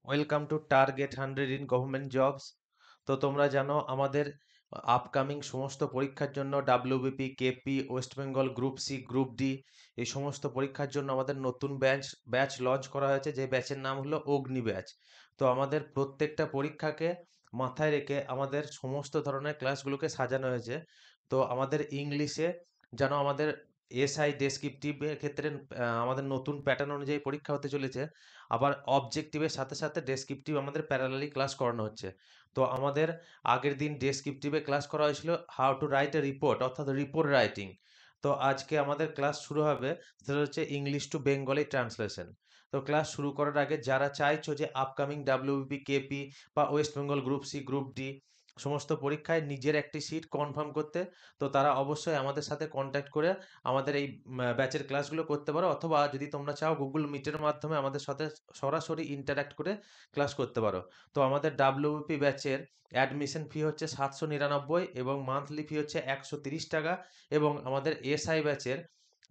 Welcome to target 100 in government jobs. তো তোমরা জানো আমাদের আপকামিং সমস্ত পরীক্ষার জন্য WBP, KP, West Bengal group C, group D এই সমস্ত পরীক্ষার জন্য আমাদের নতুন ব্যাচ লঞ্চ করা হয়েছে, যে ব্যাচের নাম হলো অগ্নি ব্যাচ। তো আমাদের প্রত্যেকটা পরীক্ষাকে মাথায় রেখে আমাদের সমস্ত ধরনের ক্লাসগুলোকে সাজানো হয়েছে। তো আমাদের ইংলিশে যেন আমাদের এসআই ডেসক্রিপটিভের ক্ষেত্রে আমাদের নতুন প্যাটার্ন অনুযায়ী পরীক্ষা হতে চলেছে। আবার অবজেক্টিভের সাথে সাথে ডেসক্রিপটিভ আমাদের প্যারালালি ক্লাস করানো হচ্ছে। তো আমাদের আগের দিন ডেসক্রিপটিভে ক্লাস করা হয়েছিল how to write a report, অর্থাৎ রিপোর্ট রাইটিং। তো আজকে আমাদের ক্লাস শুরু হবে, সেটা হচ্ছে ইংলিশ টু বেঙ্গলি ট্রান্সলেশন। তো ক্লাস শুরু করার আগে যারা চাইছো যে আপকামিং ডাব্লিউবিপি, কেপি বা West Bengal group C, group D সমস্ত পরীক্ষায় নিজের একটি সিট কনফার্ম করতে, তো তারা অবশ্যই আমাদের সাথে কন্ট্যাক্ট করে আমাদের এই ব্যাচের ক্লাসগুলো করতে পারো, অথবা যদি তোমরা চাও গুগল মিটের মাধ্যমে আমাদের সাথে সরাসরি ইন্টারাক্ট করে ক্লাস করতে পারো। তো আমাদের ডাব্লিউপি ব্যাচের অ্যাডমিশন ফি হচ্ছে 799 এবং মান্থলি ফি হচ্ছে 130 টাকা, এবং আমাদের এসআই ব্যাচের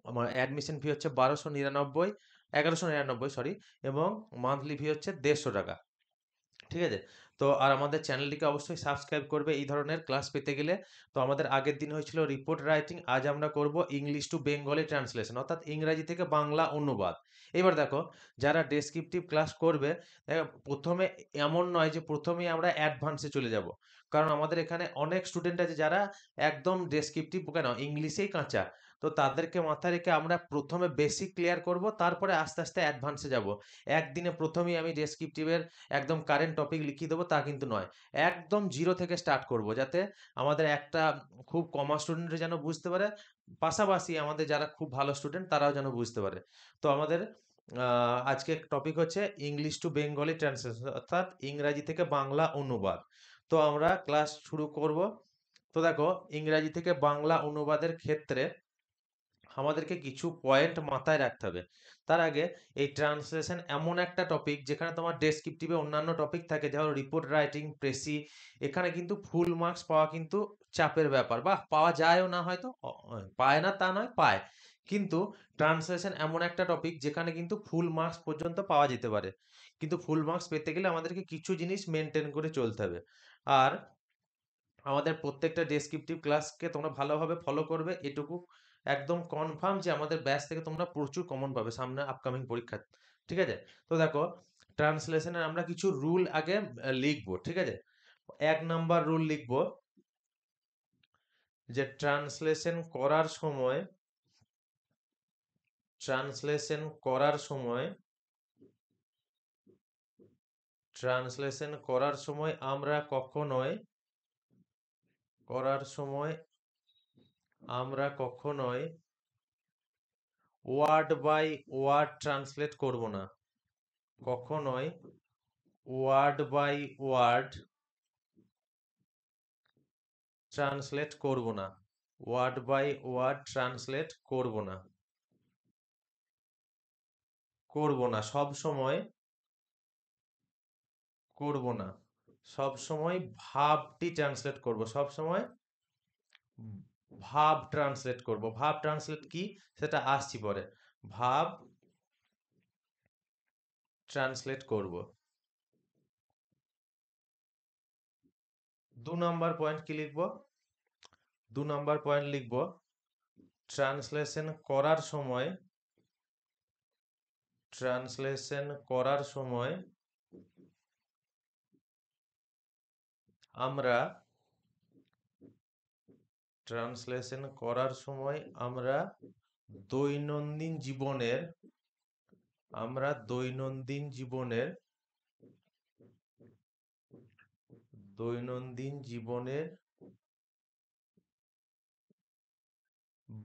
আমার অ্যাডমিশন ফি হচ্ছে 1199 সরি, এবং মান্থলি ফি হচ্ছে 150 টাকা। ঠিক আছে? তো আর আমাদের চ্যানেলটিকে অবশ্যই সাবস্ক্রাইব করবে এই ধরনের ক্লাস পেতে গেলে। তো আমাদের আগের দিন হয়েছিল রিপোর্ট রাইটিং, আজ আমরা করব ইংলিশ টু বেঙ্গলি ট্রান্সলেশন, অর্থাৎ ইংরাজি থেকে বাংলা অনুবাদ। এবার দেখো, যারা ডেসক্রিপটিভ ক্লাস করবে, প্রথমে এমন নয় যে প্রথমেই আমরা অ্যাডভান্সে চলে যাব, কারণ আমাদের এখানে অনেক স্টুডেন্ট আছে যারা একদম ডেসক্রিপটিভ কেন ইংলিশেই কাঁচা। তো তাদেরকে মাথায় রেখে আমরা প্রথমে বেসিক ক্লিয়ার করব, তারপরে আস্তে আস্তে অ্যাডভান্সে যাব। একদিনে প্রথমেই আমি ডেসক্রিপটিভের একদম কারেন্ট টপিক লিখিয়ে দেবো তা কিন্তু নয়। একদম জিরো থেকে স্টার্ট করব, যাতে আমাদের একটা খুব কমা স্টুডেন্ট যেন বুঝতে পারে, পাশাপাশি আমাদের যারা খুব ভালো স্টুডেন্ট তারাও যেন বুঝতে পারে। তো আমাদের আজকে টপিক হচ্ছে ইংলিশ টু বেঙ্গলি ট্রান্সলেশন, অর্থাৎ ইংরাজি থেকে বাংলা অনুবাদ। তো আমরা ক্লাস শুরু করব। তো দেখো, ইংরাজি থেকে বাংলা অনুবাদের ক্ষেত্রে আমাদেরকে কিছু পয়েন্ট মাথায় রাখতে হবে। তার আগে, এই ট্রান্সলেশন এমন একটা টপিক যেখানে তোমার ডেসক্রিপটিভে অন্যান্য টপিক থাকে, যেমন রিপোর্ট রাইটিং, প্রেসি। এখানে কিন্তু ফুল মার্কস পাওয়া কিন্তু চাপের ব্যাপার, বা পাওয়া যায়ও না, হয়তো পায় না তা নয়, পায়। কিন্তু ট্রান্সলেশন এমন একটা টপিক যেখানে কিন্তু ফুল মার্কস পর্যন্ত পাওয়া যেতে পারে। কিন্তু ফুল মার্কস পেতে গেলে আমাদেরকে কিছু জিনিস মেনটেন করে চলতে হবে। আর আমাদের প্রত্যেকটা ডেসক্রিপটিভ ক্লাসকে তোমরা ভালোভাবে ফলো করবে, এটুকু একদম কনফার্ম, যে আমাদের ব্যাচ থেকে তোমরা প্রচুর কমন পাবে সামনে আপকামিং পরীক্ষা। ঠিক আছে? তো দেখো, ট্রান্সলেশনের আমরা কিছু রুল আগে লিখবো। ঠিক আছে? 1 নাম্বার রুল লিখবো, যে ট্রান্সলেশন করার সময় আমরা কখনোই ওয়ার্ড বাই ওয়ার্ড ট্রান্সলেট করব না। কখনোই ওয়ার্ড বাই ওয়ার্ড ট্রান্সলেট করব না। ওয়ার্ড বাই ওয়ার্ড ট্রান্সলেট করব না। সব সময় করব না। সব সময় ভাবটি ট্রান্সলেট করব। সব সময় ভাব ট্রান্সলেট করব। ভাব ট্রান্সলেট কি সেটা আসছি পরে। ভাব ট্রান্সলেট করব। 2 নাম্বার পয়েন্ট কি লিখবো? 2 নাম্বার পয়েন্ট লিখবো, ট্রান্সলেশন করার সময় আমরা আমরা দৈনন্দিন জীবনের আমরা দৈনন্দিন জীবনের দৈনন্দিন জীবনের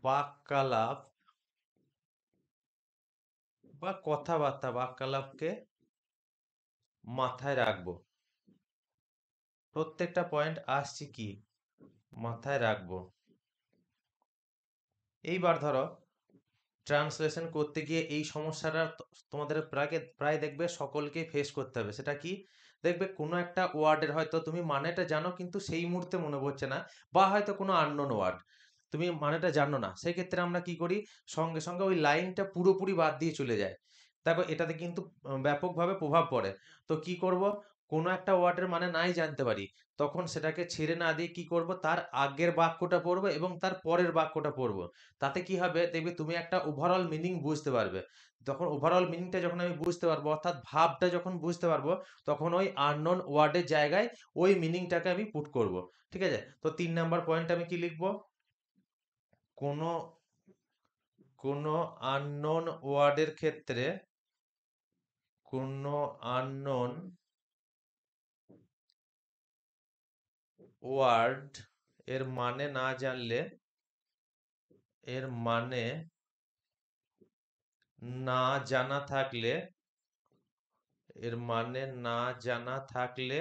বাক্যালাপ বা কথাবার্তা, বাক্যালাপকে মাথায় রাখবো। প্রত্যেকটা পয়েন্ট আসছি কি মাথায় রাখবো। এইবার ধরো, ট্রান্সলেশন করতে গিয়ে এই সমস্যাটা তোমাদের প্রায় দেখবে সকলকে ফেস করতে হবে। সেটা কি? দেখবে কোনো একটা ওয়ার্ডের হয়তো তুমি মানেটা জানো, কিন্তু সেই মুহূর্তে মনে পড়ছে না, বা হয়তো কোনো আননোন ওয়ার্ড তুমি মানেটা জানো না। সেই ক্ষেত্রে আমরা কি করি, সঙ্গে সঙ্গে ওই লাইনটা পুরোপুরি বাদ দিয়ে চলে যায়। দেখো এটাতে কিন্তু ব্যাপকভাবে প্রভাব পড়ে। তো কি করব, কোনো একটা ওয়ার্ডের মানে নাই জানতে পারি, তখন সেটাকে ছেড়ে না দিয়ে কি করব, তার আগের বাক্যটা পড়বো এবং তার পরের বাক্যটা পড়বো। তাতে কি হবে দেখবে তুমি একটা ওভারঅল মিনিং বুঝতে পারবে। তখন ওভারঅল মিনিংটা যখন আমি বুঝতে পারবো, অর্থাৎ ভাবটা যখন বুঝতে পারবো, তখন ওই আননোন ওয়ার্ডের জায়গায় ওই মিনিংটাকে আমি পুট করব। ঠিক আছে, তো 3 নাম্বার পয়েন্ট আমি কি লিখবো, কোনো কোনো আননোন ওয়ার্ডের ক্ষেত্রে, কোনো আননোন ওয়ার্ড এর মানে না জানলে, এর মানে না জানা থাকলে, এর মানে না জানা থাকলে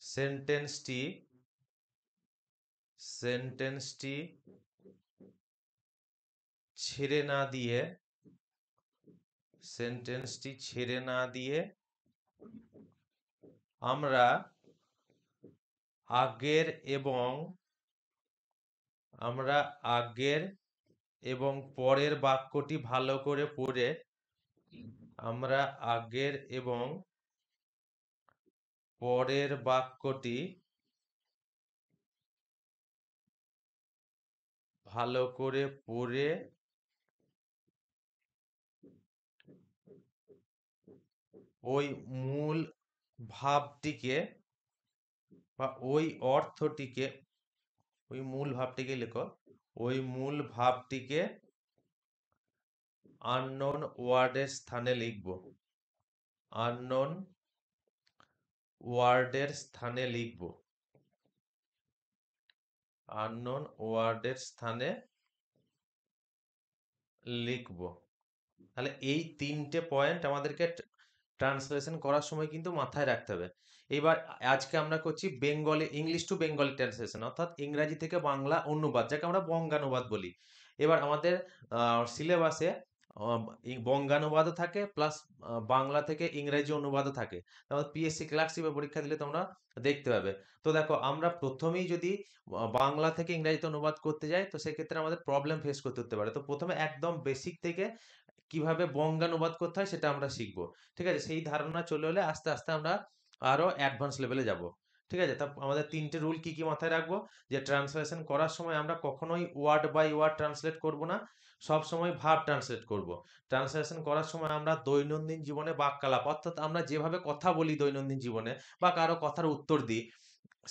সেন্টেন্সটি, সেন্টেন্সটি ছেড়ে না দিয়ে, সেন্টেন্সটি ছেড়ে না দিয়ে আমরা আগের এবং, আমরা আগের এবং পরের বাক্যটি ভালো করে পড়ে, আমরা আগের এবং পরের বাক্যটি ভালো করে পড়ে ওই মূল ভাবটিকে বা ওই অর্থটিকে, ওই মূল ভাবটিকে লেখো, ওই মূল ভাবটিকে আননোন ওয়ার্ডের স্থানে লিখব, আননোন ওয়ার্ডের স্থানে লিখব, আননোন ওয়ার্ডের স্থানে লিখব। তাহলে এই 3টে পয়েন্ট আমাদেরকে ট্রান্সলেশন করার সময় কিন্তু মাথায় রাখতে হবে। এবার আজকে আমরা করছি Bengali, English to Bengali translation, অর্থাৎ ইংরাজি থেকে বাংলা অনুবাদ, যাকে আমরা বঙ্গানুবাদ বলি। এবার আমাদের সিলেবাসে বঙ্গানুবাদও থাকে, প্লাস বাংলা থেকে ইংরেজি অনুবাদও থাকে। তারপর পিএসসি ক্লার্কশিপে পরীক্ষা দিলে তোমরা দেখতে পাবে। তো দেখো আমরা প্রথমেই যদি বাংলা থেকে ইংরেজিতে অনুবাদ করতে যাই, তো সেক্ষেত্রে আমাদের প্রবলেম ফেস করতে হতে পারে। তো প্রথমে একদম বেসিক থেকে কিভাবে বঙ্গানুবাদ করতে হয় সেটা আমরা শিখবো। ঠিক আছে, সেই ধারণা চলে এলে আস্তে আস্তে আমরা আরো অ্যাডভান্স লেভেলে যাব। ঠিক আছে, তা আমাদের 3টে রুল কি কি মাথায় রাখবো, যে ট্রান্সলেশন করার সময় আমরা কখনোই ওয়ার্ড বাই ওয়ার্ড ট্রান্সলেট করব না, সব সময় ভাব ট্রান্সলেট করব। ট্রান্সলেশন করার সময় আমরা দৈনন্দিন জীবনে বাক্যালাপ, অর্থাৎ আমরা যেভাবে কথা বলি দৈনন্দিন জীবনে বা কারো কথার উত্তর দিই,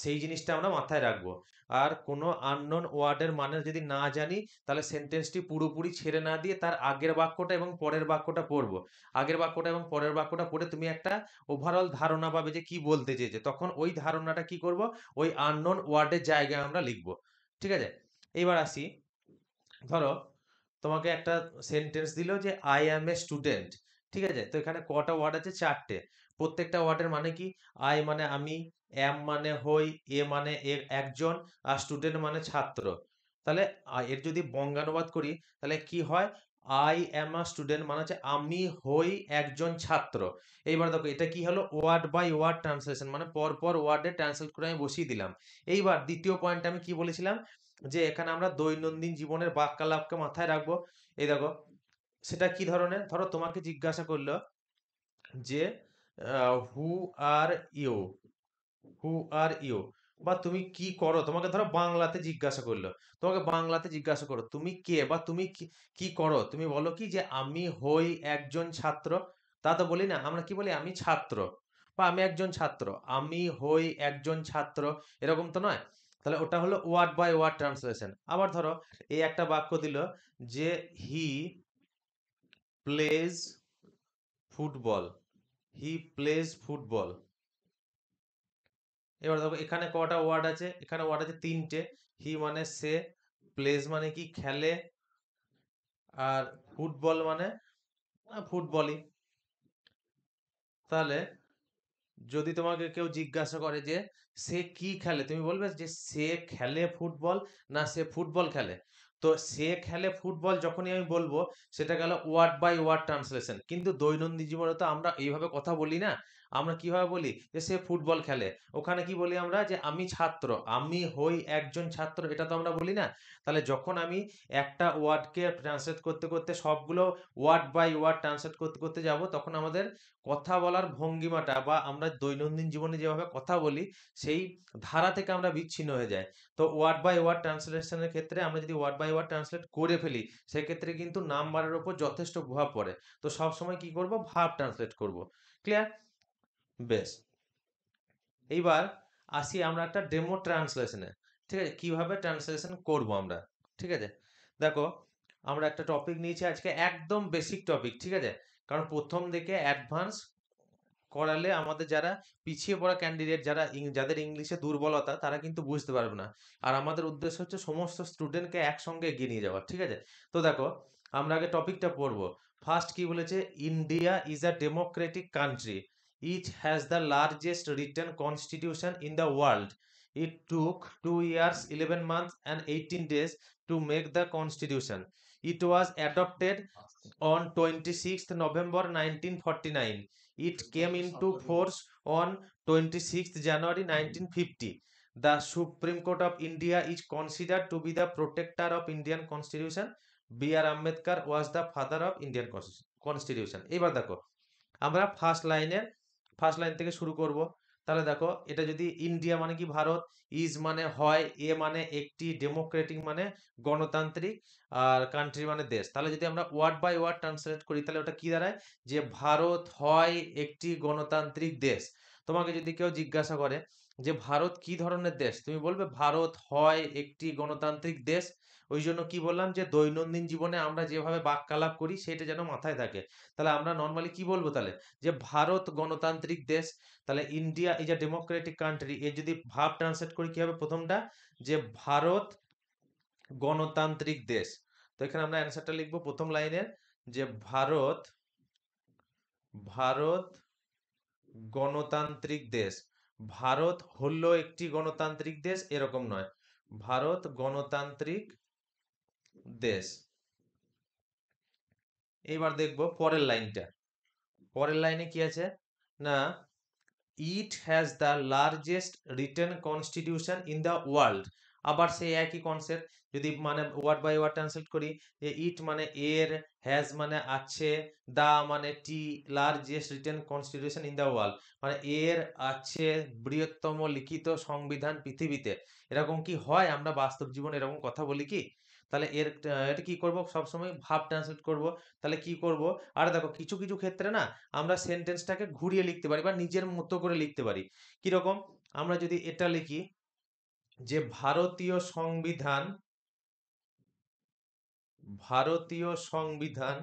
সেই জিনিসটা আমরা মাথায় রাখবো। আর কোনো আননোন ওয়ার্ডের মানে যদি না জানি, তাহলে সেন্টেন্সটি পুরোপুরি ছেড়ে না দিয়ে তার আগের বাক্যটা এবং পরের বাক্যটা পড়বো। আগের বাক্যটা এবং পরের বাক্যটা পড়ে তুমি একটা ওভারঅল ধারণা পাবে যে কি বলতে চেয়েছে, তখন ওই ধারণাটা কি করব, ওই আননোন ওয়ার্ডের জায়গায় আমরা লিখবো। ঠিক আছে, এইবার আসি, ধরো তোমাকে একটা সেন্টেন্স দিল যে আই অ্যাম এ স্টুডেন্ট। ঠিক আছে, তো এখানে কটা ওয়ার্ড আছে, 4টে। প্রত্যেকটা ওয়ার্ডের মানে কি, আই মানে আমি, অ্যাম মানে হই, এ মানে একজন, আর স্টুডেন্ট মানে ছাত্র। তাহলে এর যদি বঙ্গানুবাদ করি তাহলে কি হয়, আই অ্যাম আ স্টুডেন্ট মানে হচ্ছে আমি হই একজন ছাত্র। এইবার দেখো এটা কি হলো, ওয়ার্ড বাই ওয়ার্ড ট্রান্সলেশন, মানে পর পর ওয়ার্ডে ট্রান্সলেট করে আমি বসিয়ে দিলাম। এইবার দ্বিতীয় পয়েন্ট আমি কি বলেছিলাম, যে এখানে আমরা দৈনন্দিন জীবনের বাক্যালাপকে মাথায় রাখবো। এই দেখো সেটা কি ধরনের, ধরো তোমাকে জিজ্ঞাসা করলো যে হু are you, who are you, বা তুমি কি করো, তোমাকে ধরো বাংলাতে জিজ্ঞাসা করলো, তোমাকে বাংলাতে জিজ্ঞাসা করো তুমি কে, বা তুমি কি কি করো, তুমি বলো কি যে আমি হই একজন ছাত্র। তা তো বলি না, আমরা কি বলি, আমি ছাত্র বা আমি একজন ছাত্র, আমি হই একজন ছাত্র, এরকম তো নয়। তাহলে ওটা হলো ওয়ার্ড বাই ওয়ার্ড ট্রান্সলেশন। আবার ধরো এই একটা বাক্য দিল যে he plays football, he plays football. এবার দেখো এখানে কটা ওয়ার্ড আছে, এখানে ওয়ার্ড আছে 3টে। হি মানে সে, প্লেজ মানে কি খেলে, আর ফুটবল মানে ফুটবলই। তাহলে যদি তোমাকে কেউ জিজ্ঞাসা করে যে সে কি খেলে, তুমি বলবে যে সে খেলে ফুটবল, না সে ফুটবল খেলে। তো সে খেলে ফুটবল যখনই আমি বলবো সেটা গেল ওয়ার্ড বাই ওয়ার্ড ট্রান্সলেশন। কিন্তু দৈনন্দিন জীবনে তো আমরা এইভাবে কথা বলি না। আমরা কিভাবে বলি যে সে ফুটবল খেলে, ওখানে কি বলি আমরা যে আমি ছাত্র, আমি হই একজন ছাত্র, এটা তো আমরা বলি না। তাহলে যখন আমি একটা ওয়ার্ডকে ট্রান্সলেট করতে করতে সবগুলো ওয়ার্ড বাই ওয়ার্ড ট্রান্সলেট করতে করতে যাব, তখন আমাদের কথা বলার ভঙ্গিমাটা বা আমরা দৈনন্দিন জীবনে যেভাবে কথা বলি সেই ধারা থেকে আমরা বিচ্ছিন্ন হয়ে যাই। তো ওয়ার্ড বাই ওয়ার্ড ট্রান্সলেশনের ক্ষেত্রে আমরা যদি ওয়ার্ড বাই ওয়ার্ড ট্রান্সলেট করে ফেলি, সেক্ষেত্রে কিন্তু নাম্বারের উপর যথেষ্ট প্রভাব পড়ে। তো সবসময় কি করব, ভার্ব ট্রান্সলেট করব। ক্লিয়ার? বেশ, এইবার আসি আমরা একটা ডেমো ট্রান্সলেশনে। ঠিক আছে, কিভাবে ট্রান্সলেশন করব আমরা। ঠিক আছে, দেখো আমরা একটা টপিক নিয়েছি আজকে, একদম বেসিক টপিক। ঠিক আছে, কারণ প্রথম দিকে অ্যাডভান্স করালে আমাদের যারা পিছিয়ে পড়া ক্যান্ডিডেট, যারা যাদের ইংলিশে দুর্বলতা, তারা কিন্তু বুঝতে পারবে না। আর আমাদের উদ্দেশ্য হচ্ছে সমস্ত স্টুডেন্টকে একসঙ্গে এগিয়ে নিয়ে যাওয়া। ঠিক আছে, তো দেখো আমরা আগে টপিকটা পড়বো। ফার্স্ট কি বলেছে, India is a Democratic country, it has the largest written constitution in the world, it took 2 years 11 months and 18 days to make the constitution, it was adopted on 26th November 1949, it came into force on 26th January 1950. The Supreme Court of India is considered to be the protector of Indian Constitution. B.R. Ambedkar was the father of Indian Constitution. এবার দেখো আমরা first line থেকে শুরু করব। তাহলে দেখো এটা যদি ইন্ডিয়া মানে কি ভারত, ইজ মানে হয়, এ মানে একটি, ডেমোক্রেটিক মানে গণতান্ত্রিক, আর কান্ট্রি মানে দেশ। তাহলে যদি আমরা ওয়ার্ড বাই ওয়ার্ড ট্রান্সলেট করি তাহলে ওটা কি দাঁড়ায়, যে ভারত হয় একটি গণতান্ত্রিক দেশ। তোমাকে যদি কেউ জিজ্ঞাসা করে যে ভারত কি ধরনের দেশ, তুমি বলবে ভারত হয় একটি গণতান্ত্রিক দেশ। ওই জন্য কি বললাম যে দৈনন্দিন জীবনে আমরা যেভাবে বাক্যালাপ করি সেটা যেন মাথায় থাকে। তাহলে আমরা নর্মালি কি বলবো তাহলে, যে ভারত গণতান্ত্রিক দেশ। তাহলে India is a Democratic country, এর যদি ভাব ট্রান্সলেট করি কি হবে, প্রথমটা যে ভারত গণতান্ত্রিক দেশ। তো এখানে আমরা অ্যান্সারটা লিখবো প্রথম লাইনের, যে ভারত ভারত গণতান্ত্রিক দেশ। ভারত হলো একটি গণতান্ত্রিক দেশ এরকম নয়, ভারত গণতান্ত্রিক দেশ। এবার দেখবো পরের লাইনটা। পরের লাইনে কি আছে না, it has the largest written constitution in the world. আবার সেই একই কনসেপ্ট, যদি মানে ওয়ার্ড বাই ওয়ার্ড ট্রান্সলেট করি, যে ইট মানে এর, হ্যাজ মানে আছে, দা মানে টি, largest written constitution in the world মানে এর আছে বৃহত্তম লিখিত সংবিধান পৃথিবীতে। এরকম কি হয়, আমরা বাস্তব জীবনে এরকম কথা বলি কি? তাহলে এটা কি করব, সবসময় ভাব ট্রান্সলেট করব। তাহলে কি করব, আর দেখো কিছু কিছু ক্ষেত্রে না আমরা সেন্টেন্সটাকে ঘুরিয়ে লিখতে পারি বা নিজের মতো করে লিখতে পারি। কিরকম, আমরা যদি এটা লিখি যে ভারতীয় সংবিধান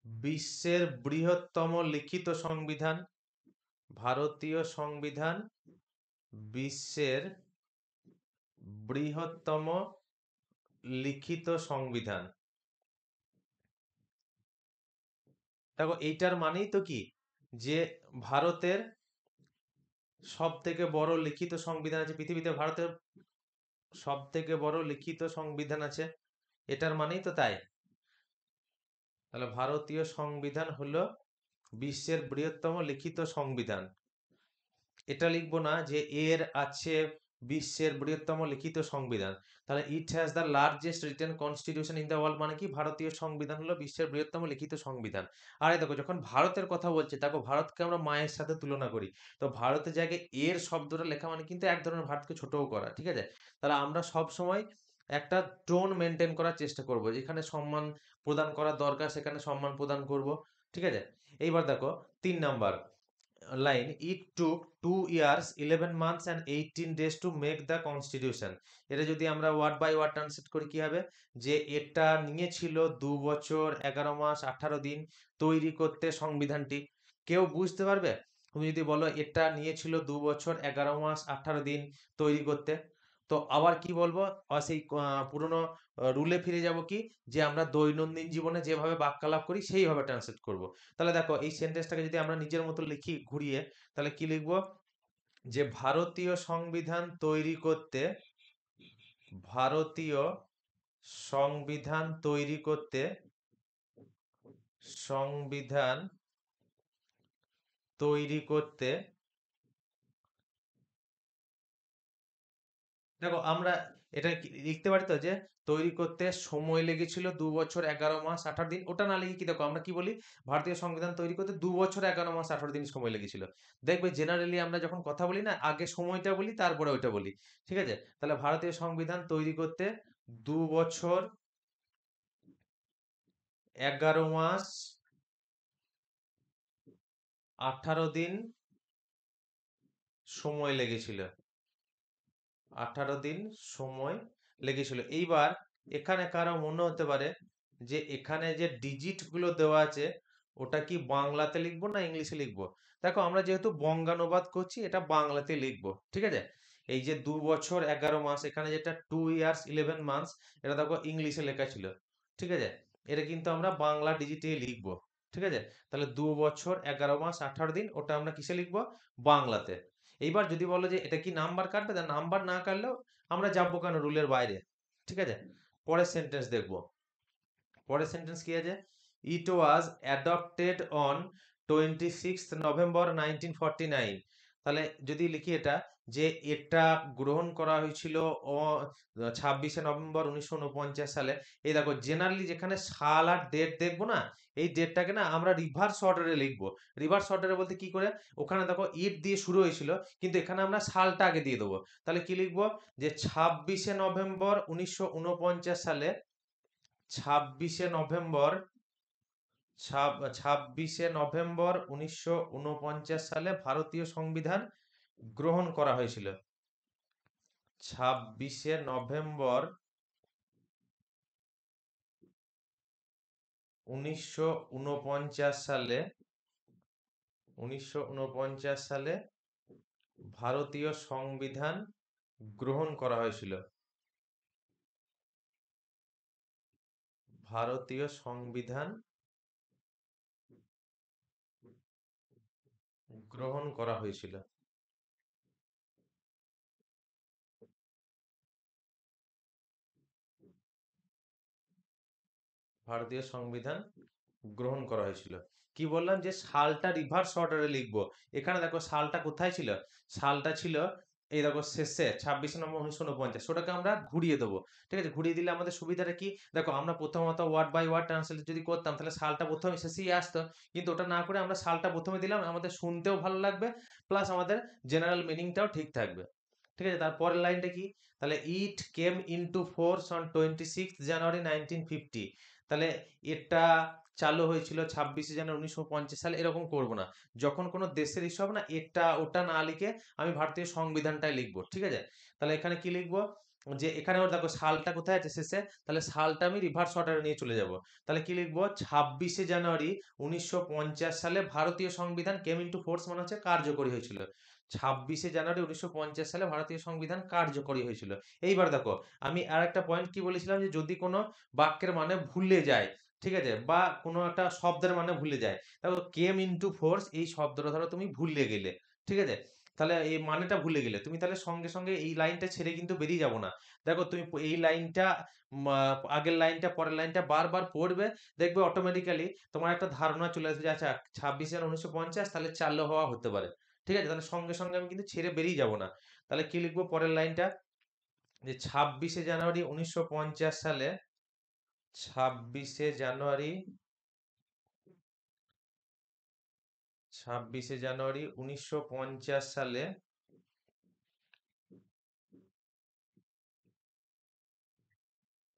বিশ্বের বৃহত্তম লিখিত সংবিধান, ভারতীয় সংবিধান বিশ্বের বৃহত্তম লিখিত সংবিধান। দেখো এইটার মানেই তো কি, যে ভারতের সব থেকে বড় লিখিত সংবিধান আছে পৃথিবীতে, ভারতের সব থেকে বড় লিখিত সংবিধান আছে, এটার মানেই তো তাই। তাহলে ভারতীয় সংবিধান হলো বিশ্বের বৃহত্তম লিখিত সংবিধান। এটা লিখবো না যে এর আছে বিশ্বের বৃহত্তম লিখিত সংবিধান। তাহলে it has the largest written constitution in the world মানে কি, ভারতীয় সংবিধান হলো বিশ্বের বৃহত্তম লিখিত সংবিধান। আরে দেখো যখন ভারতের কথা বলছে, দেখো ভারতকে আমরা মায়ের সাথে তুলনা করি, তো ভারতের জায়গায় এর শব্দটা লেখা মানে কিন্তু এক ধরনের ভারতকে ছোটও করা। ঠিক আছে, তাহলে আমরা সব সময় একটা টোন মেনটেন করার চেষ্টা করব, যেখানে সম্মান প্রদান করা দরকার সেখানে সম্মান প্রদান করব। ঠিক আছে, এইবার দেখো 3 number line, it took 2 years 11 months and 18 days to make the constitution। এটা যদি আমরা ওয়ার্ড বাই ওয়ার্ড ট্রান্সলেট করি কি হবে, যে এটা নিয়েছিল 2 বছর 11 মাস 18 দিন তৈরি করতে সংবিধানটি। কেউ বুঝতে পারবে তুমি যদি বলো এটা নিয়েছিল 2 বছর 11 মাস 18 দিন তৈরি করতে? তো আবার কি বলবো, সেই পুরনো রুলে ফিরে যাব কি, যে আমরা দৈনন্দিন জীবনে যেভাবে বাক্যালাপ করি সেইভাবে ট্রান্সলেট করব। তাহলে দেখো এই সেন্টেন্সটাকে যদি আমরা নিজের মতো লিখি ঘুরিয়ে, তাহলে কি লিখবো, যে ভারতীয় সংবিধান তৈরি করতে ভারতীয় সংবিধান তৈরি করতে সংবিধান তৈরি করতে দেখো আমরা এটা লিখতে পারি তো যে তৈরি করতে সময় লেগেছিল 2 বছর 11 মাস 18 দিন, ওটা না লিখে কি দেখো আমরা কি বলি, ভারতীয় সংবিধান তৈরি করতে 2 বছর 11 মাস 18 দিন সময় লেগেছিল। দেখবে জেনারেলি আমরা যখন কথা বলি না, আগে সময়টা বলি তারপরে ওইটা বলি। ঠিক আছে, তাহলে ভারতীয় সংবিধান তৈরি করতে 2 বছর 11 মাস 18 দিন সময় লেগেছিল। 18 দিন সময় লেগেছিল। এইবার এখানে কারো মনে হতে পারে যে এখানে যে ডিজিট গুলো দেওয়া আছে ওটা কি বাংলাতে লিখবো না ইংলিশে লিখবো। দেখো আমরা যেহেতু বঙ্গানুবাদ করছি এটা বাংলাতে লিখবো, ঠিক আছে। এই যে 2 বছর 11 মাস, এখানে যেটা 2 years 11 months, এটা দেখো ইংলিশে লেখা ছিল, ঠিক আছে। এটা কিন্তু আমরা বাংলা ডিজিটে লিখবো, ঠিক আছে। তাহলে 2 বছর 11 মাস 18 দিন ওটা আমরা কিসে লিখবো, বাংলাতে। এইবার যদি বলো যে এটা কি নাম্বার কাটবে, তা নাম্বার না কাটলেও আমরা যাবো কেন রুলের বাইরে, ঠিক আছে। পরের সেন্টেন্স দেখবো। পরের সেন্টেন্স কি আছে, ইট ওয়াজ অ্যাডপ্টেড অন 26 নভেম্বর 1949। তাহলে যদি লিখি এটা, যে এটা গ্রহণ করা হয়েছিল ও 26 নভেম্বর 1949 সালে। এই দেখো জেনারেলি যেখানে সাল আর ডেট দেখবো না, এই ডেটটাকে না আমরা রিভার্স অর্ডারে লিখবো। রিভার্স অর্ডারে বলতে কি করে, ওখানে দেখো ইট দিয়ে শুরু হয়েছিল কিন্তু এখানে আমরা সালটা আগে দিয়ে দেবো। তাহলে কি লিখবো, যে 26 নভেম্বর 1949 সালে, 26 নভেম্বর 1949 সালে ভারতীয় সংবিধান গ্রহণ করা হয়েছিল। 26 নভেম্বর 1949 সালে 1949 সালে ভারতীয় সংবিধান গ্রহণ করা হয়েছিল। ভারতীয় সংবিধান গ্রহণ করা হয়েছিল। ভারতীয় সংবিধান গ্রহণ করা হয়েছিল। কি বললাম যে সালটা রিভার্স অর্ডারে লিখবো। এখানে দেখো সালটা কোথায় ছিল, সালটা ছিল এই দেখো শেষে 26 নভেম্বর 1949, ওটাকে আমরা ঘুরিয়ে দেবো। ঠিক আছে, ঘুরিয়ে দিলে আমাদের সুবিধাটা কি, দেখো আমরা প্রথমত ওয়ার্ড বাই ওয়ার্ড ট্রান্সলেট যদি করতাম তাহলে সালটা প্রথমে শেষেই আসতো, কিন্তু ওটা না করে আমরা সালটা প্রথমে দিলাম, আমাদের শুনতেও ভালো লাগবে, প্লাস আমাদের জেনারেল মিনিংটাও ঠিক থাকবে। ঠিক আছে, তারপরের লাইনটা কি, তাহলে ইট কেম ইনটু ফোর্স অন 26 জানুয়ারি 1950। তাহলে এটা চালু হয়েছিল 26 জানুয়ারি 1950 সালে, এরকম করব না। যখন কোনো দেশের ইস্যু হবে না, এটা ওটা না লিখে আমি ভারতীয় সংবিধানটাই লিখবো, ঠিক আছে। তাহলে এখানে কি লিখবো, যে এখানে ওর দেখো সালটা কোথায় আছে শেষে, তাহলে সালটা আমি রিভার্স অর্ডারে নিয়ে চলে যাব। তাহলে কি লিখবো, 26 জানুয়ারি 1950 সালে ভারতীয় সংবিধান কেম ইনটু ফোর্স, মানে হচ্ছে কার্যকরী হয়েছিল। 26 জানুয়ারি 1950 সালে ভারতীয় সংবিধান কার্যকরী হয়েছিল। এইবার দেখো আমি আর একটা পয়েন্ট কি বলেছিলাম, যে যদি কোনো বাক্যের মানে ভুলে যায়, ঠিক আছে, বা কোনো একটা শব্দের মানে ভুলে যায়, তারপর কেম ইনটু ফোর্স এই শব্দটা ধরো তুমি ভুলে গেলে, ঠিক আছে, তাহলে এই মানেটা ভুলে গেলে তুমি, তাহলে সঙ্গে সঙ্গে এই লাইনটা ছেড়ে কিন্তু বেরিয়ে যাবো না। দেখো তুমি এই লাইনটা আগের লাইনটা পরের লাইনটা বারবার পড়বে, দেখবে অটোমেটিক্যালি তোমার একটা ধারণা চলে আসবে যে আচ্ছা 26 জানুয়ারি 1950 তাহলে চালু হওয়া হতে পারে। ঠিক আছে, তাহলে সঙ্গে সঙ্গে আমি কিন্তু ছেড়ে বেরিয়ে যাব না। তাহলে কি লিখবো পরের লাইনটা, যে 26 জানুয়ারি 1950 সালে, 26 জানুয়ারি 26 জানুয়ারি 1950 সালে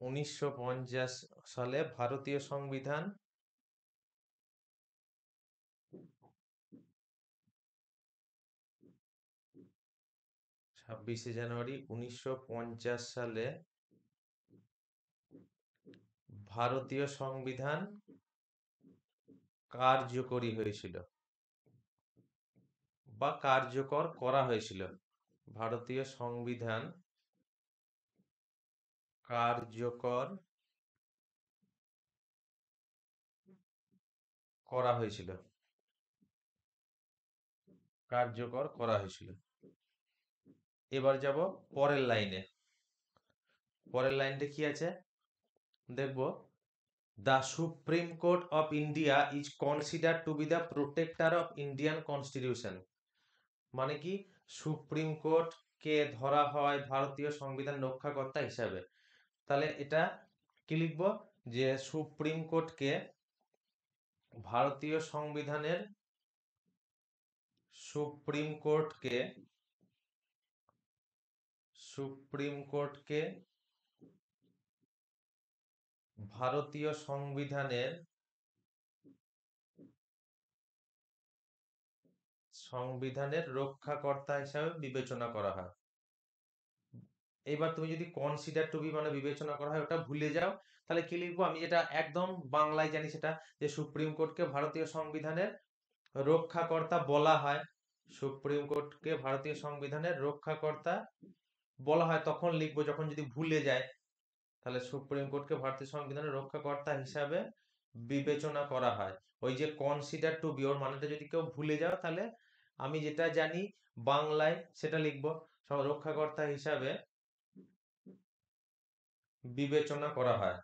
1950 সালে ভারতীয় সংবিধান 26 জানুয়ারি 1950 সালে ভারতীয় সংবিধান কার্যকরী হয়েছিল বা কার্যকর করা হয়েছিল। ভারতীয় সংবিধান কার্যকর করা হয়েছিল। কার্যকর করা হয়েছিল। এবার যাব পরের লাইনে। পরের লাইনটা কি আছে দেখবো, the supreme court of India is consider to B the protector of Indian constitution. মানে কি, সুপ্রিম কোর্ট কে ধরা হয় ভারতীয় সংবিধান রক্ষাকর্তা হিসাবে। তাহলে এটা কি লিখবো, যে সুপ্রিম কোর্টকে ভারতীয় সংবিধানের, সুপ্রিম কোর্টকে সুপ্রিম কোর্টকে ভারতীয় সংবিধানের রক্ষাকর্তা হিসাবে বিবেচনা করা হয়। এবার তুমি যদি কনসিডার টু বি মানে বিবেচনা করা হয় ওটা ভুলে যাও, তাহলে কি লিখবো, আমি যেটা একদম বাংলায় জানি সেটা, যে সুপ্রিম কোর্টকে ভারতীয় সংবিধানের রক্ষাকর্তা বলা হয়। সুপ্রিম কোর্টকে ভারতীয় সংবিধানের রক্ষাকর্তা বলা হয় তখন লিখবো, যখন যদি ভুলে যায় তাহলে সুপ্রিম কোর্টকে ভারতীয় সংবিধানের রক্ষাকর্তা হিসাবে বিবেচনা করা হয়। ওই যে কনসিডার টু বি, ওর মানেটা যদি কেউ ভুলে যাও তাহলে আমি যেটা জানি বাংলায় সেটা লিখবো, রক্ষাকর্তা হিসাবে বিবেচনা করা হয়,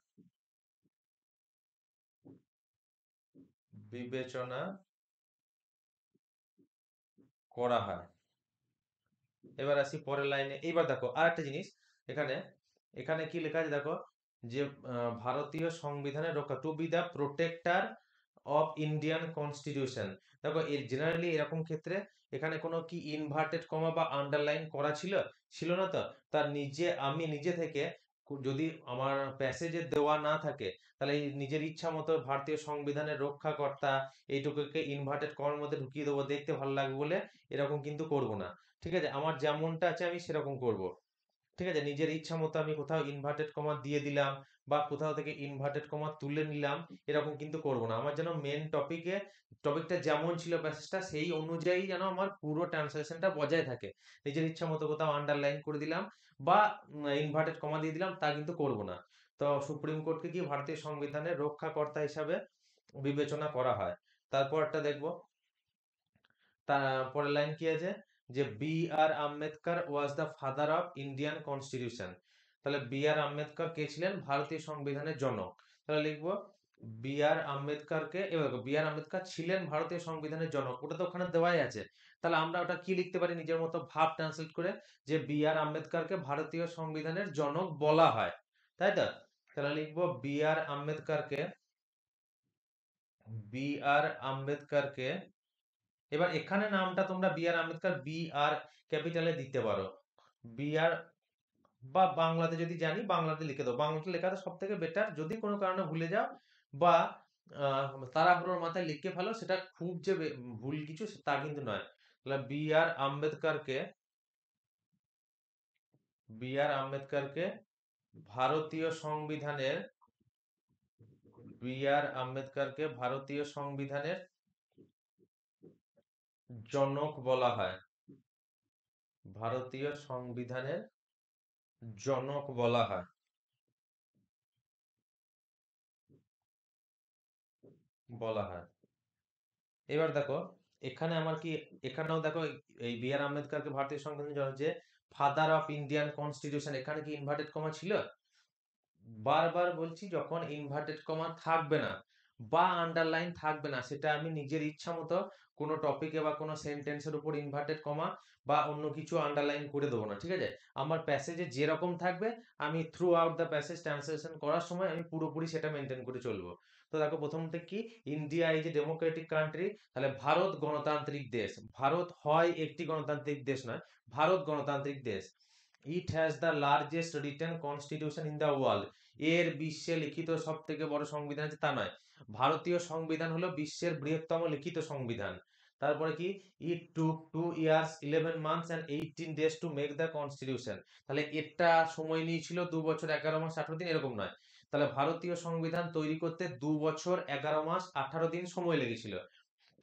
বিবেচনা করা হয়। এবার আসি পরের লাইনে। এইবার দেখো আর একটা জিনিস, এখানে এখানে কি লেখা আছে দেখো, যে ভারতীয় সংবিধানের রক্ষা, to be the protector of Indian constitution. দেখো এর জেনারেলি এরকম ক্ষেত্রে এখানে কোনো কি ইনভার্টেড কমা বা আন্ডারলাইন করা ছিল, ছিল না তো। তার আমি নিজে থেকে যদি আমার প্যাসেজে দেওয়া না থাকে তাহলে এই নিজের ইচ্ছা মতো ভারতীয় সংবিধানের রক্ষাকর্তা এইটুকুকে ইনভার্টেড কমার মধ্যে ঢুকিয়ে দেবো দেখতে ভালো লাগবে বলে, এরকম কিন্তু করব না। ঠিক আছে, আমার যেমনটা আছে আমি সেরকম করব। ঠিক আছে, নিজের ইচ্ছা মতো আমি কোথাও ইনভার্টেড কমা দিয়ে দিলাম বা কোথাও থেকে ইনভার্টেড কমা তুলে নিলাম, এরকম কিন্তু করব না। আমার যেন মেন টপিকটা যেমন ছিল প্যাসেজটা সেই অনুযায়ী যেন আমার পুরো ট্রান্সলেশনটা বজায় থাকে। নিজের ইচ্ছা মতো কোথাও আন্ডারলাইন করে দিলাম বা ইনভার্টেড কমা দিয়ে দিলাম, তা কিন্তু করব না। তো সুপ্রিম কোর্টকে কি ভারতীয় সংবিধানের রক্ষাকর্তা হিসাবে বিবেচনা করা হয়। তারপরটা দেখবো, তারপরের লাইন কি আছে, যে B R Ambedkar was the father of Indian constitution. তাহলে বি আর আম্বেদকর কে ছিলেন, ভারতীয় সংবিধানের জনক। তাহলে লিখবো বি আর আম্বেদকরকে, এবার দেখো বি আর আম্বেদকর ছিলেন ভারতীয় সংবিধানের জনক, ওটা তো ওখানে দেওয়াই আছে। তাহলে আমরা ওটা কি লিখতে পারি নিজের মতো ভাব ট্রান্সলেট করে, যে বি আর আম্বেদকরকে ভারতীয় সংবিধানের জনক বলা হয়, তাই তো। তাহলে লিখবো বি আর আম্বেদকরকে, এবার এখানে নামটা তোমরা বি আর আম্বেদকর বি আর ক্যাপিটালে দিতে পারো, বি আর, বা বাংলাতে যদি জানি বাংলাতে লিখে দাও, বাংলাতে লেখাটা সব থেকে বেটার। যদি কোনো কারণে ভুলে যাও বা তাড়াহুড়োর মাথায় লিখে ফেলো, সেটা খুব যে ভুল কিছু তা কিন্তু নয়। তাহলে বি আর আম্বেদকরকে ভারতীয় সংবিধানের, ভারতীয় সংবিধানের জনক বলা হয়, ভারতীয় সংবিধানের জনক বলা হয়, বলা হয়। এবার দেখো এখানে আমার কি, এখানেও দেখো এই বি আর আম্বেদকরকে ভারতীয় সংবিধানের জনক, যে ফাদার অফ ইন্ডিয়ান কনস্টিটিউশন, এখানে কি ইনভার্টেড কমা ছিল? বারবার বলছি, যখন ইনভার্টেড কমা থাকবে না বা আন্ডারলাইন থাকবে না, সেটা আমি নিজের ইচ্ছা মতো কোনো টপিকে বা কোনো সেন্টেন্সের উপর ইনভার্টেড কমা বা অন্য কিছু আন্ডারলাইন করে দেবো না। ঠিক আছে, আমার প্যাসেজে যেরকম থাকবে আমি through out the passage translation করার সময় আমি পুরোপুরি সেটা মেনটেন করে চলবো। তো দেখো প্রথমটা কি, India is a democratic country. তাহলে ভারত গণতান্ত্রিক দেশ, ভারত হয় একটি গণতান্ত্রিক দেশ নয়, ভারত গণতান্ত্রিক দেশ। It has the largest written constitution in the world. এর বিশ্বে লিখিত সব থেকে বড় সংবিধান আছে তা নয়, ভারতীয় সংবিধান হলো বিশ্বের বৃহত্তম লিখিত সংবিধান। তারপরে কি, ইট টুক 2 years 11 months and 18 days to make the constitution. তাহলে এটা সময় নিয়েছিল 2 বছর 11 মাস 18 দিন, এরকম নয়। তাহলে ভারতীয় সংবিধান তৈরি করতে 2 বছর 11 মাস 18 দিন সময় লেগেছিল।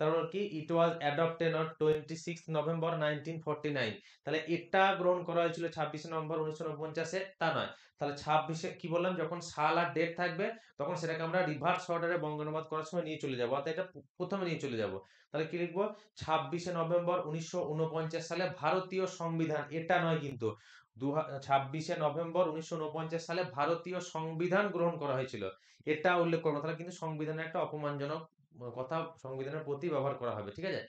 তারপর কি, ইট ওয়াজ অ্যাডপ্টেড অন 26 নভেম্বর 1949। তাহলে এটা গ্রহণ করা হয়েছিল 26 নভেম্বর 1949-এ, তা নয়। তাহলে 26-এ কি বললাম, যখন সাল আর ডেট থাকবে তখন সেটাকে আমরা রিভার্স অর্ডারে বঙ্গানুবাদ করার সময় নিয়ে চলে যাবো, অর্থাৎ এটা প্রথমে নিয়ে চলে যাব। তাহলে কি লিখবো, 26 নভেম্বর 1949 সালে ভারতীয় সংবিধান, এটা নয় কিন্তু 26শে নভেম্বর 1949 সালে ভারতীয় সংবিধান গ্রহণ করা হয়েছিল। এটা উল্লেখ করবো, তাহলে কিন্তু সংবিধানের একটা অপমানজনক কথা সংবিধানের প্রতি ব্যবহার করা হবে, ঠিক আছে?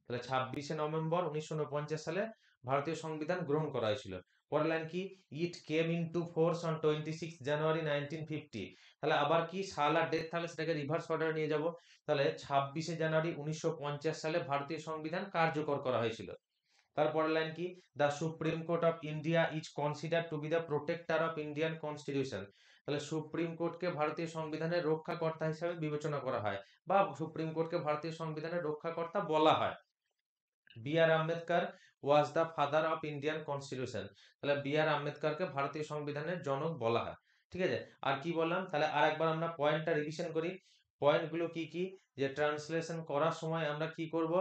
তাহলে 26শে নভেম্বর 1949 সালে ভারতীয় সংবিধান গ্রহণ করা হয়েছিল। পরের লাইন কি, ইট কেম ইনটু ফোর্স অন 26 জানুয়ারি 1950। তাহলে আবার কি সাল আর ডেট, তাহলে সেটাকে রিভার্স অর্ডারে নিয়ে যাব। তাহলে 26শে জানুয়ারি 1950 সালে ভারতীয় সংবিধান কার্যকর করা হয়েছিল। তারপরের লাইন কি, the supreme court of India is consider to B the protector of Indian constitution. তাহলে সুপ্রিম কোর্টকে ভারতীয় সংবিধানের রক্ষাকর্তা হিসাবে বিবেচনা করা হয়, বা সুপ্রিম কোর্টকে ভারতীয় সংবিধানের রক্ষাকর্তা বলা হয়। B R Ambedkar was the father of Indian constitution. তাহলে বি আর আম্বেদকরকে ভারতীয় সংবিধানের জনক বলা হয়, ঠিক আছে? আর কি বললাম, তাহলে আর একবার আমরা পয়েন্টটা রিভিশন করি। পয়েন্টগুলো কি কি, যে ট্রান্সলেশন করার সময় আমরা কি করব,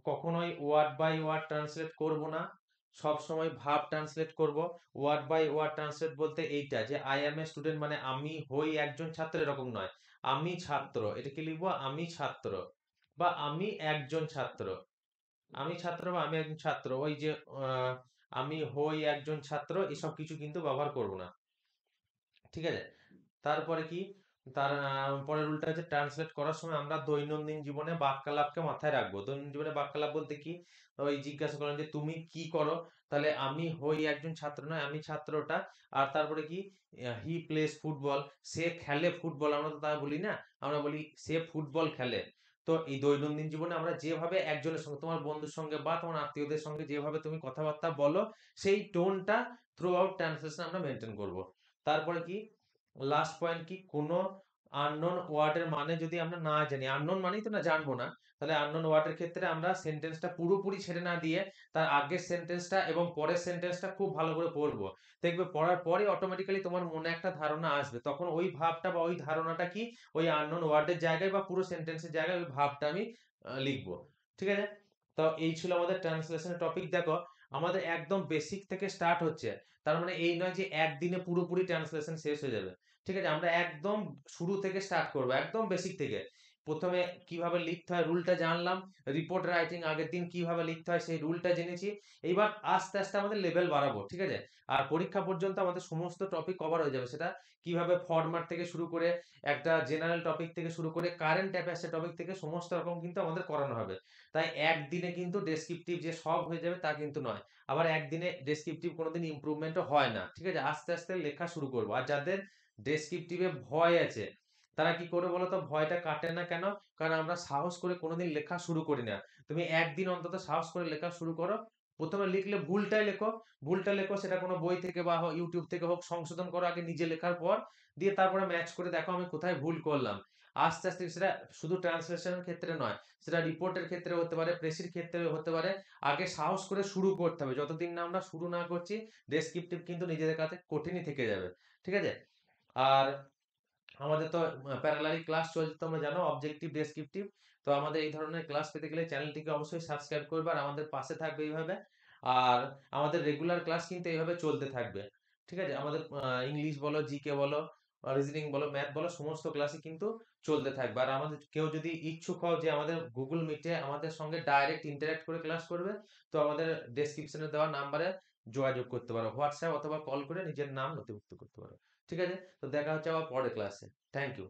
কখনোই ওয়ার্ড বাই ওয়ার্ড ট্রান্সলেট করব না, সব সময় ভাব ট্রান্সলেট করব। ওয়ার্ড বাই ওয়ার্ড ট্রান্সলেট বলতে এইটা, যে আই অ্যাম এ স্টুডেন্ট মানে আমি হই একজন ছাত্র, এরকম নয়। আমি ছাত্র, এটা কি লিখবো, আমি ছাত্র, বা আমি একজন ছাত্র। আমি ছাত্র বা আমি একজন ছাত্র, ওই যে আহ, আমি হই একজন ছাত্র, এসব কিছু কিন্তু ব্যবহার করব না, ঠিক আছে? তারপরে কি, তার পরের রুলটা হচ্ছে ট্রান্সলেট করার সময় আমরা দৈনন্দিন জীবনে বাক্যালাপকে মাথায় রাখবো। দৈনন্দিন জীবনে বাক্যালাপ বলতে কি, ওই জিজ্ঞাসা করলাম যে তুমি কি করো, তাহলে আমি হই একজন ছাত্র নয়, আমি ছাত্রটা। আর তারপরে কি, হি প্লেস ফুটবল, সে খেলে ফুটবল, আমরা তো তা বলি না, আমরা বলি সে ফুটবল খেলে। তো এই দৈনন্দিন জীবনে আমরা যেভাবে একজনের সঙ্গে, তোমার বন্ধুর সঙ্গে বা তোমার আত্মীয়দের সঙ্গে যেভাবে তুমি কথাবার্তা বলো, সেই টোনটা থ্রু আউট ট্রান্সলেশন আমরা মেনটেন করব। তারপরে কি, লাস্ট পয়েন্ট কি, কোন আননোন ওয়ার্ডের মানে যদি আমরা না জানি, আননোন মানেই তো না জানবো না, তাহলে আননোন ওয়ার্ডের ক্ষেত্রে আমরা সেন্টেন্সটা পুরোপুরি ছেড়ে না দিয়ে তার আগের সেন্টেন্সটা এবং পরের সেন্টেন্সটা খুব ভালো করে পড়বো। দেখবে পড়ার পরে অটোমেটিক্যালি তোমার মনে একটা ধারণা আসবে, তখন ওই ভাবটা বা ওই ধারণাটা কি, ওই আননোন ওয়ার্ডের জায়গায় বা পুরো সেন্টেন্সের জায়গায় ওই ভাবটা আমি লিখবো, ঠিক আছে? তো এই ছিল আমাদের ট্রান্সলেশনের টপিক। দেখো, আমাদের একদম বেসিক থেকে স্টার্ট হচ্ছে, তার মানে এই নয় যে একদিনে পুরোপুরি ট্রান্সলেশন শেষ হয়ে যাবে, ঠিক আছে? আমরা একদম শুরু থেকে স্টার্ট করব, একদম বেসিক থেকে। প্রথমে কিভাবে লিখতে হয় রুলটা জানলাম, রিপোর্ট রাইটিং আগের দিন কিভাবে লিখতে হয় সেই রুলটা জেনেছি। এইবার আস্তে আস্তে আমাদের লেভেল বাড়াবো, ঠিক আছে? আর পরীক্ষা পর্যন্ত আমাদের সমস্ত টপিক কভার হয়ে যাবে, সেটা কিভাবে ফরম্যাট থেকে শুরু করে একটা জেনারেল টপিক থেকে শুরু করে কারেন্ট অ্যাফেয়ার্সের টপিক থেকে সমস্ত রকম কিন্তু আমাদের করানো হবে। তাই একদিনে কিন্তু ডেসক্রিপটিভ যে সব হয়ে যাবে তা কিন্তু নয়। আবার একদিনে ডেসক্রিপটিভ কোনোদিন ইমপ্রুভমেন্টও হয় না, ঠিক আছে? আস্তে আস্তে লেখা শুরু করবো। আর যাদের ডেসক্রিপটিভে ভয় আছে, তারা কি করবে বলো তো, ভয়টা কাটে না কেন, কারণ আমরা সাহস করে কোনোদিন লেখা শুরু করি না। তুমি একদিন অন্তত সাহস করে লেখা শুরু করো। প্রথমে লিখলে ভুলটাই লেখো, ভুলটা লেখো, সেটা কোনো বই থেকে বা ইউটিউব থেকে হোক, সংশোধন করো আগে নিজে লেখার পর, দিয়ে তারপরে ম্যাচ করে দেখো আমি কোথায় ভুল করলাম। আস্তে আস্তে সেটা শুধু ট্রান্সলেশনের ক্ষেত্রে নয়, সেটা রিপোর্টের ক্ষেত্রে হতে পারে, প্রেসির ক্ষেত্রে হতে পারে। আগে সাহস করে শুরু করতে হবে, যতদিন না আমরা শুরু না করছি ডেসক্রিপটিভ কিন্তু নিজেদের কাছে কঠিনই থেকে যাবে, ঠিক আছে? আর আমাদের তো প্যারালালি ক্লাস চলছে, তোমরা জানো, অবজেক্টিভ ডেসক্রিপটিভ। তো আমাদের এই ধরনের ক্লাস পেতে গেলে চ্যানেলটিকে অবশ্যই সাবস্ক্রাইব করবে আর আমাদের পাশে থাকবে এইভাবে। আর আমাদের রেগুলার ক্লাস কিন্তু এইভাবে চলতে থাকবে, ঠিক আছে? আমাদের ইংলিশ বলো, জিকে বলো, রিজনিং বলো, ম্যাথ বলো, সমস্ত ক্লাসই কিন্তু চলতে থাকবে। আর আমাদের কেউ যদি ইচ্ছুক হও যে আমাদের গুগল মিটে আমাদের সঙ্গে ডাইরেক্ট ইন্টারঅ্যাক্ট করে ক্লাস করবে, তো আমাদের ডেসক্রিপশনে দেওয়া নাম্বারে যোগাযোগ করতে পারো, হোয়াটসঅ্যাপ অথবা কল করে নিজের নাম নথিভুক্ত করতে পারো, ঠিক আছে? তো দেখা হচ্ছে আবার পরের ক্লাসে। Thank you.